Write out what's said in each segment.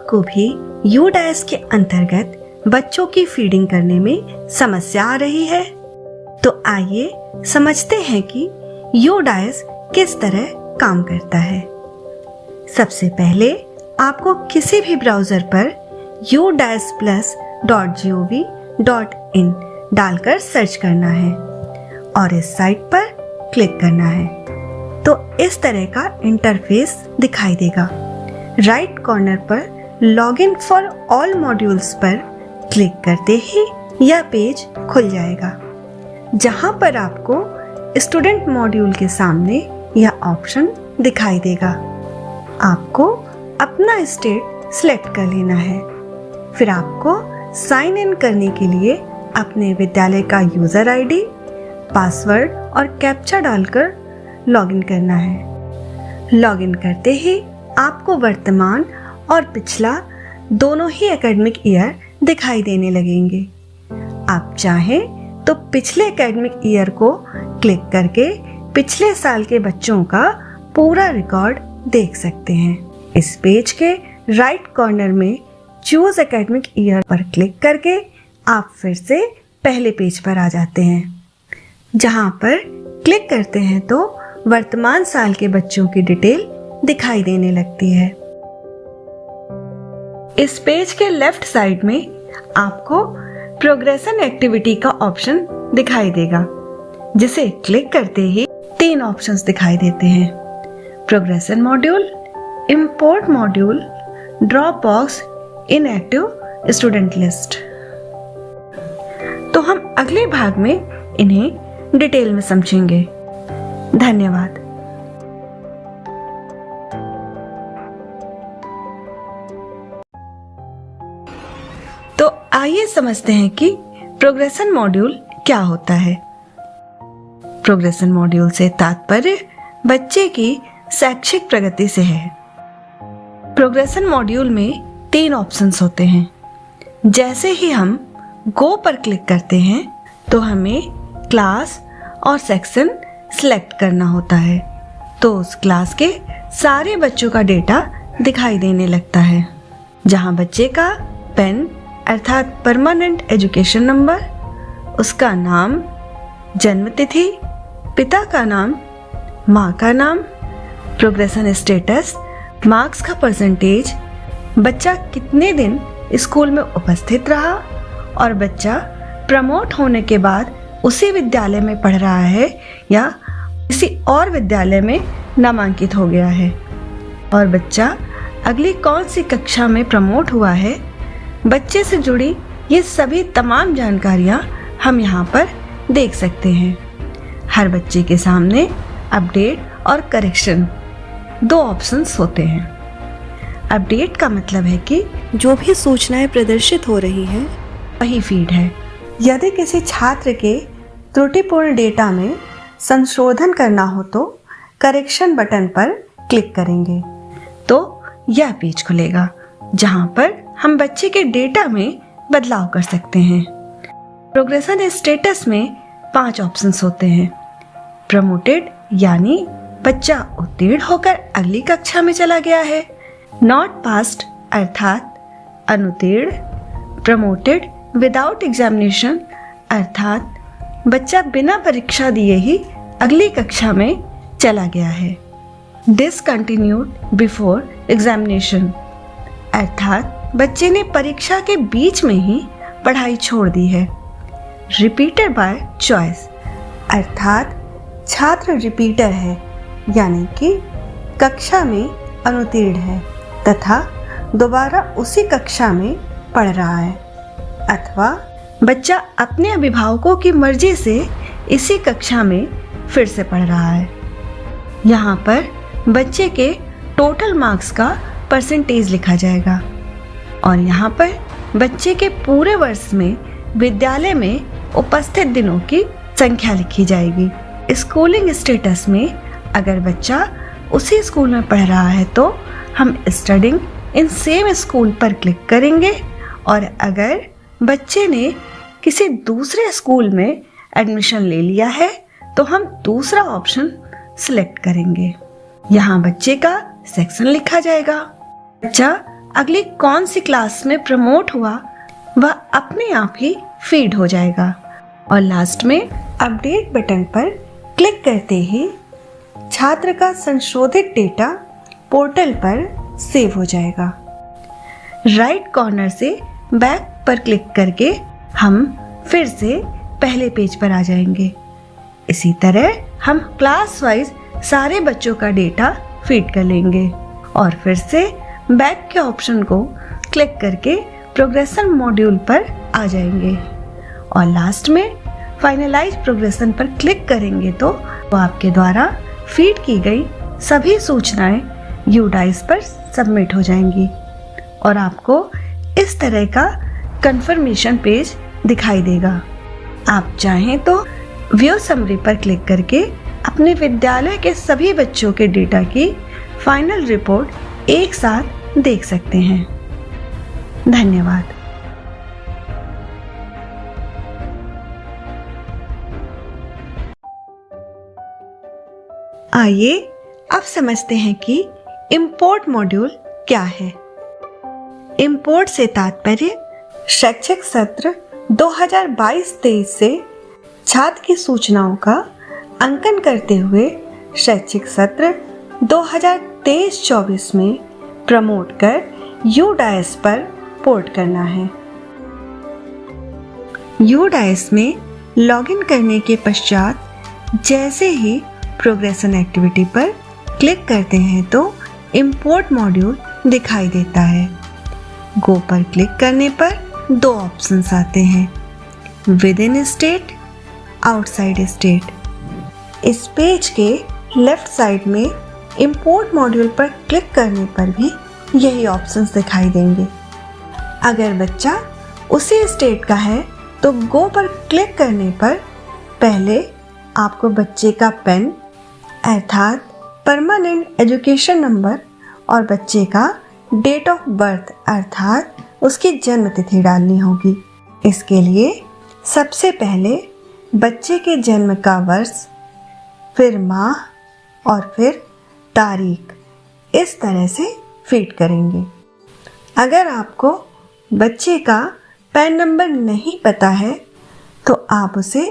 आपको भी यूडाइस के अंतर्गत बच्चों की फीडिंग करने में समस्या आ रही है? तो आइए समझते हैं कि यूडाइस किस तरह काम करता है। सबसे पहले आपको किसी भी ब्राउजर पर udisplus.gov.in डालकर सर्च करना है और इस साइट पर क्लिक करना है तो इस तरह का इंटरफेस दिखाई देगा। राइट कॉर्नर पर लॉगिन फॉर ऑल मॉड्यूल्स पर क्लिक करते ही यह पेज खुल जाएगा, जहां पर आपको स्टूडेंट मॉड्यूल के सामने यह ऑप्शन दिखाई देगा। आपको अपना स्टेट सिलेक्ट कर लेना है। फिर आपको साइन इन करने के लिए अपने विद्यालय का यूजर आईडी, पासवर्ड और कैप्चा डालकर लॉगिन करना है। लॉगिन करते ही आपको वर्तमान और पिछला दोनों ही एकेडमिक ईयर दिखाई देने लगेंगे। आप चाहें तो पिछले एकेडमिक ईयर को क्लिक करके पिछले साल के बच्चों का पूरा रिकॉर्ड देख सकते हैं। इस पेज के राइट कॉर्नर में चूज एकेडमिक ईयर पर क्लिक करके आप फिर से पहले पेज पर आ जाते हैं, जहां पर क्लिक करते हैं तो वर्तमान साल के बच्चों की डिटेल दिखाई देने लगती है। इस पेज के लेफ्ट साइड में आपको प्रोग्रेशन एक्टिविटी का ऑप्शन दिखाई देगा, जिसे क्लिक करते ही 3 ऑप्शंस दिखाई देते हैं: progression module, import module, drop box inactive student list. तो हम अगले भाग में इन्हें डिटेल में समझेंगे। धन्यवाद। तो आइए समझते हैं कि प्रोग्रेशन मॉड्यूल क्या होता है। प्रोग्रेशन मॉड्यूल से तात्पर्य बच्चे की शैक्षिक प्रगति से है। प्रोग्रेशन मॉड्यूल में 3 ऑप्शंस होते हैं। जैसे ही हम गो पर क्लिक करते हैं तो हमें क्लास और सेक्शन सिलेक्ट करना होता है, तो उस क्लास के सारे बच्चों का डेटा दिखाई देने लगता है, जहां बच्चे का पेन अर्थात परमानेंट एजुकेशन नंबर, उसका नाम, जन्म तिथि, पिता का नाम, माँ का नाम, प्रोग्रेशन स्टेटस, मार्क्स का परसेंटेज, बच्चा कितने दिन स्कूल में उपस्थित रहा और बच्चा प्रमोट होने के बाद उसी विद्यालय में पढ़ रहा है या किसी और विद्यालय में नामांकित हो गया है, और बच्चा अगली कौन सी कक्षा में प्रमोट हुआ है। बच्चे से जुड़ी ये सभी तमाम जानकारियाँ हम यहाँ पर देख सकते हैं। हर बच्चे के सामने अपडेट और करेक्शन 2 ऑप्शंस होते हैं। अपडेट का मतलब है कि जो भी सूचनाएं प्रदर्शित हो रही हैं वही फीड है। यदि किसी छात्र के त्रुटिपूर्ण डेटा में संशोधन करना हो तो करेक्शन बटन पर क्लिक करेंगे तो यह पेज खुलेगा, जहां पर हम बच्चे के डेटा में बदलाव कर सकते हैं। प्रोग्रेशन स्टेटस में 5 ऑप्शंस होते हैं। प्रमोटेड यानी बच्चा उत्तीर्ण होकर अगली कक्षा में चला गया है। नॉट पास्ड अर्थात अनुत्तीर्ण। प्रमोटेड विदाउट एग्जामिनेशन अर्थात बच्चा बिना परीक्षा दिए ही अगली कक्षा में चला गया है। डिसकंटिन्यूड बिफोर एग्जामिनेशन अर्थात बच्चे ने परीक्षा के बीच में ही पढ़ाई छोड़ दी है। रिपीटेड बाय चॉइस अर्थात छात्र रिपीटर है, यानी कि कक्षा में अनुत्तीर्ण है तथा दोबारा उसी कक्षा में पढ़ रहा है, अथवा बच्चा अपने अभिभावकों की मर्जी से इसी कक्षा में फिर से पढ़ रहा है। यहाँ पर बच्चे के टोटल मार्क्स का परसेंटेज लिखा जाएगा और यहाँ पर बच्चे के पूरे वर्ष में विद्यालय में उपस्थित दिनों की संख्या लिखी जाएगी। स्कूलिंग स्टेटस में अगर बच्चा उसी स्कूल में पढ़ रहा है तो हम स्टडिंग इन सेम स्कूल पर क्लिक करेंगे, और अगर बच्चे ने किसी दूसरे स्कूल में एडमिशन ले लिया है तो हम दूसरा ऑप्शन सिलेक्ट करेंगे। यहाँ बच्चे का सेक्शन लिखा जाएगा। बच्चा अगली कौन सी क्लास में प्रमोट हुआ वह अपने आप ही फीड हो जाएगा। और लास्ट में अपडेट बटन पर क्लिक करते ही छात्र का संशोधित डेटा पोर्टल पर सेव हो जाएगा। राइट कॉर्नर से बैक पर क्लिक करके हम फिर से पहले पेज पर आ जाएंगे। इसी तरह हम क्लास वाइज सारे बच्चों का डेटा फीड कर लेंगे और फिर से बैक के ऑप्शन को क्लिक करके प्रोग्रेशन मॉड्यूल पर आ जाएंगे और लास्ट में फाइनलाइज प्रोग्रेशन पर क्लिक करेंगे तो आपके द्वारा फीड की गई सभी सूचनाएं यूडाइस पर सबमिट हो जाएंगी और आपको इस तरह का कंफर्मेशन पेज दिखाई देगा। आप चाहें तो व्यू समरी पर क्लिक करके अपने विद्यालय के सभी बच्चों के डेटा की फाइनल रिपोर्ट एक साथ देख सकते हैं। धन्यवाद। आइए अब समझते हैं कि इंपोर्ट मॉड्यूल क्या है। इंपोर्ट से तात्पर्य शैक्षिक सत्र 2022-23 से छात्र की सूचनाओं का अंकन करते हुए शैक्षिक सत्र 2023-24 में प्रमोट कर यूडाइस पर पोर्ट करना है। यूडाइस में लॉगिन करने के पश्चात जैसे ही प्रोग्रेशन एक्टिविटी पर क्लिक करते हैं तो इंपोर्ट मॉड्यूल दिखाई देता है। गो पर क्लिक करने पर दो ऑप्शंस आते हैं, with in state, outside state. इस पेज के लेफ्ट साइड में इंपोर्ट मॉड्यूल पर क्लिक करने पर भी यही ऑप्शंस दिखाई देंगे। अगर बच्चा उसी स्टेट का है तो गो पर क्लिक करने पर पहले आपको बच्चे का पेन अर्थात परमानेंट एजुकेशन नंबर और बच्चे का डेट ऑफ बर्थ अर्थात उसकी जन्म तिथि डालनी होगी। इसके लिए सबसे पहले बच्चे के जन्म का वर्ष, फिर माह और फिर तारीख इस तरह से फीड करेंगे। अगर आपको बच्चे का पैन नंबर नहीं पता है तो आप उसे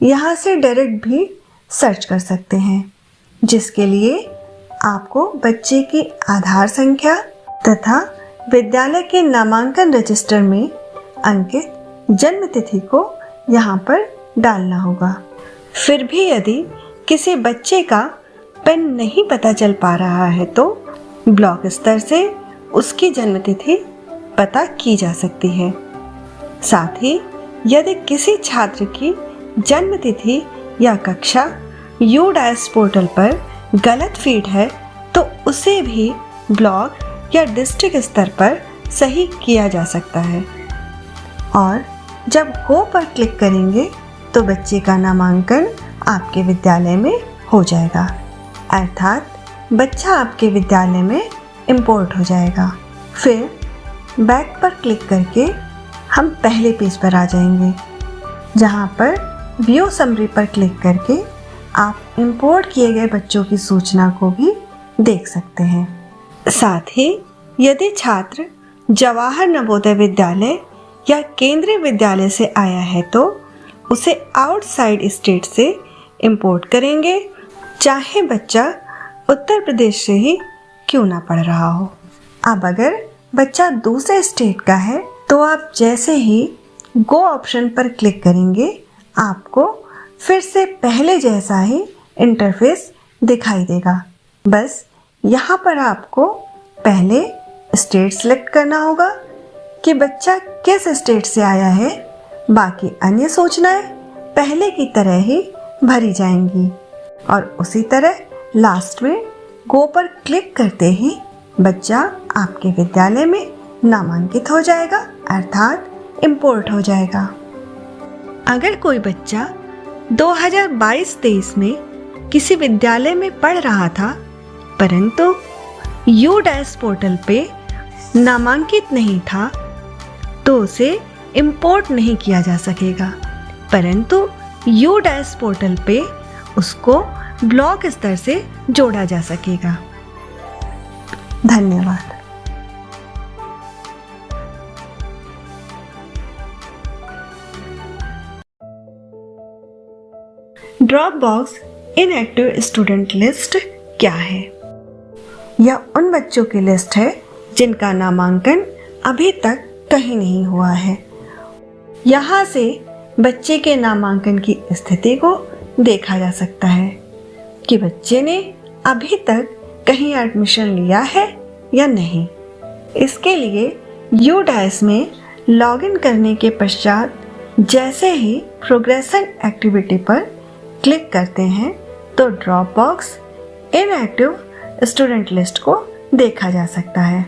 यहाँ से डायरेक्ट भी सर्च कर सकते हैं, जिसके लिए आपको बच्चे की आधार संख्या तथा विद्यालय के नामांकन रजिस्टर में अंकित जन्म तिथि को यहाँ पर डालना होगा। फिर भी यदि किसी बच्चे का पेन नहीं पता चल पा रहा है तो ब्लॉक स्तर से उसकी जन्म तिथि पता की जा सकती है। साथ ही यदि किसी छात्र की जन्म तिथि या कक्षा यूडाइस पोर्टल पर गलत फीड है तो उसे भी ब्लॉक या डिस्ट्रिक्ट स्तर पर सही किया जा सकता है। और जब गो पर क्लिक करेंगे तो बच्चे का नामांकन आपके विद्यालय में हो जाएगा, अर्थात बच्चा आपके विद्यालय में इंपोर्ट हो जाएगा। फिर बैक पर क्लिक करके हम पहले पेज पर आ जाएंगे, जहां पर व्यू समरी पर क्लिक करके आप इंपोर्ट किए गए बच्चों की सूचना को भी देख सकते हैं। साथ ही यदि छात्र जवाहर नवोदय विद्यालय या केंद्रीय विद्यालय से आया है तो उसे आउटसाइड स्टेट से इंपोर्ट करेंगे, चाहे बच्चा उत्तर प्रदेश से ही क्यों ना पढ़ रहा हो। अब अगर बच्चा दूसरे स्टेट का है तो आप जैसे ही गो ऑप्शन पर क्लिक करेंगे आपको फिर से पहले जैसा ही इंटरफेस दिखाई देगा। बस यहाँ पर आपको पहले स्टेट सेलेक्ट करना होगा कि बच्चा किस स्टेट से आया है। बाकी अन्य सूचनाएं पहले की तरह ही भरी जाएंगी और उसी तरह लास्ट में गो पर क्लिक करते ही बच्चा आपके विद्यालय में नामांकित हो जाएगा, अर्थात इंपोर्ट हो जाएगा। अगर कोई बच्चा 2022-23 में किसी विद्यालय में पढ़ रहा था परंतु यूडाइस पोर्टल पे नामांकित नहीं था तो उसे इंपोर्ट नहीं किया जा सकेगा, परंतु यूडाइस पोर्टल पे उसको ब्लॉक स्तर से जोड़ा जा सकेगा। धन्यवाद। Drop box inactive student list क्या है? यह उन बच्चों की लिस्ट है जिनका नामांकन अभी तक कहीं नहीं हुआ है। यहाँ से बच्चे के नामांकन की स्थिति को देखा जा सकता है कि बच्चे ने अभी तक कहीं एडमिशन लिया है या नहीं। इसके लिए UDAS में लॉगिन करने के पश्चात जैसे ही प्रोग्रेशन एक्टिविटी पर क्लिक करते हैं तो drop box inactive student list को देखा जा सकता है।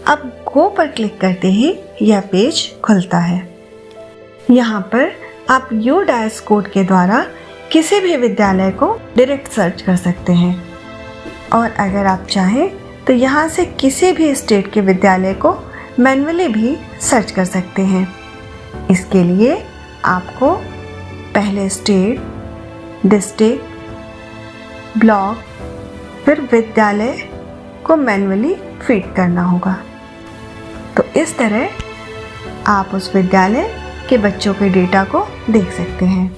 अब गो पर क्लिक करते ही यह पेज खुलता है। यहाँ पर आप UDAS कोड के द्वारा किसी भी विद्यालय को डायरेक्ट सर्च कर सकते हैं और अगर आप चाहें तो यहाँ से किसी भी स्टेट के विद्यालय को मैन्युअली भी सर्च कर सकते हैं। इसके लिए आपको पहले स्टेट, डिस्ट्रिक्ट, ब्लॉक, फिर विद्यालय को मैन्युअली फीड करना होगा। तो इस तरह आप उस विद्यालय के बच्चों के डेटा को देख सकते हैं।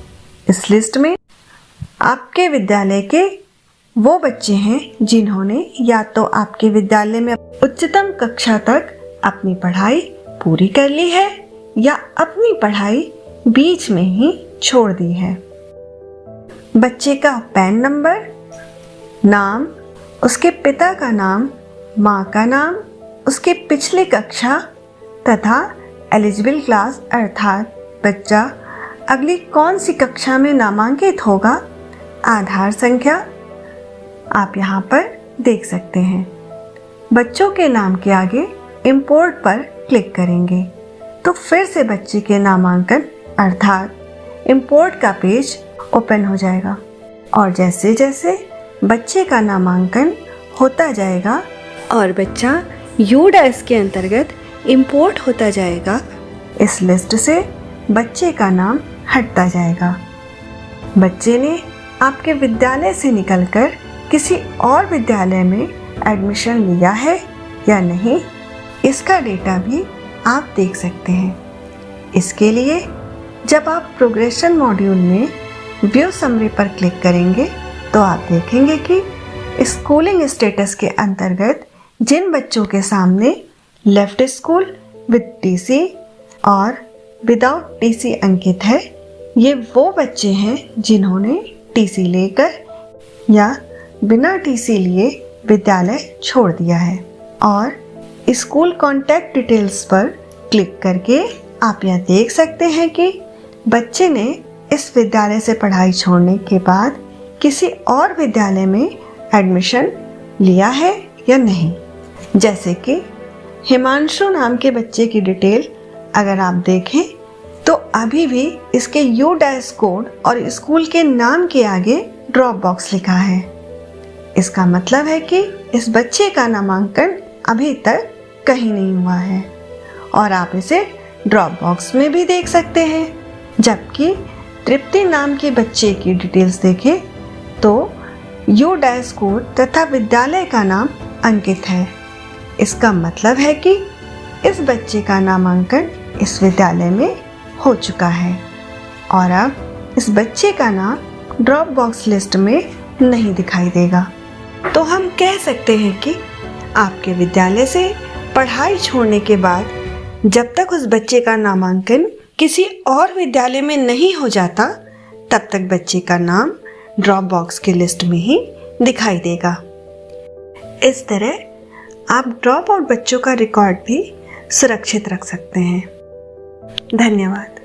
इस लिस्ट में आपके विद्यालय के वो बच्चे हैं जिन्होंने या तो आपके विद्यालय में उच्चतम कक्षा तक अपनी पढ़ाई पूरी कर ली है या अपनी पढ़ाई बीच में ही छोड़ दी है। बच्चे का पैन नंबर, नाम, उसके पिता का नाम, माँ का नाम, उसकी पिछली कक्षा तथा एलिजिबल क्लास अर्थात बच्चा अगली कौन सी कक्षा में नामांकित होगा, आधार संख्या आप यहाँ पर देख सकते हैं। बच्चों के नाम के आगे इंपोर्ट पर क्लिक करेंगे तो फिर से बच्चे के नामांकन अर्थात इंपोर्ट का पेज ओपन हो जाएगा और जैसे जैसे बच्चे का नामांकन होता जाएगा और बच्चा UDAS के अंतर्गत इंपोर्ट होता जाएगा, इस लिस्ट से बच्चे का नाम हटता जाएगा। बच्चे ने आपके विद्यालय से निकलकर किसी और विद्यालय में एडमिशन लिया है या नहीं, इसका डेटा भी आप देख सकते हैं। इसके लिए जब आप प्रोग्रेशन मॉड्यूल में व्यू समरी पर क्लिक करेंगे तो आप देखेंगे कि स्कूलिंग स्टेटस के अंतर्गत जिन बच्चों के सामने लेफ्ट स्कूल विद TC और विदाउट TC अंकित है, ये वो बच्चे हैं जिन्होंने TC लेकर या बिना TC लिए विद्यालय छोड़ दिया है। और स्कूल कॉन्टैक्ट डिटेल्स पर क्लिक करके आप यह देख सकते हैं कि बच्चे ने इस विद्यालय से पढ़ाई छोड़ने के बाद किसी और विद्यालय में एडमिशन लिया है या नहीं। जैसे कि हिमांशु नाम के बच्चे की डिटेल अगर आप देखें तो अभी भी इसके UDAS कोड और स्कूल के नाम के आगे ड्रॉप बॉक्स लिखा है। इसका मतलब है कि इस बच्चे का नामांकन अभी तक कहीं नहीं हुआ है और आप इसे ड्रॉप बॉक्स में भी देख सकते हैं। जबकि तृप्ति नाम के बच्चे की डिटेल्स देखें तो UDAS कोड तथा विद्यालय का नाम अंकित है। इसका मतलब है कि इस बच्चे का नामांकन इस विद्यालय में हो चुका है और अब इस बच्चे का नाम ड्रॉप बॉक्स लिस्ट में नहीं दिखाई देगा। तो हम कह सकते हैं कि आपके विद्यालय से पढ़ाई छोड़ने के बाद जब तक उस बच्चे का नामांकन किसी और विद्यालय में नहीं हो जाता तब तक बच्चे का नाम ड्रॉप बॉक्स की लिस्ट में ही दिखाई देगा। इस तरह आप ड्रॉप आउट बच्चों का रिकॉर्ड भी सुरक्षित रख सकते हैं। धन्यवाद।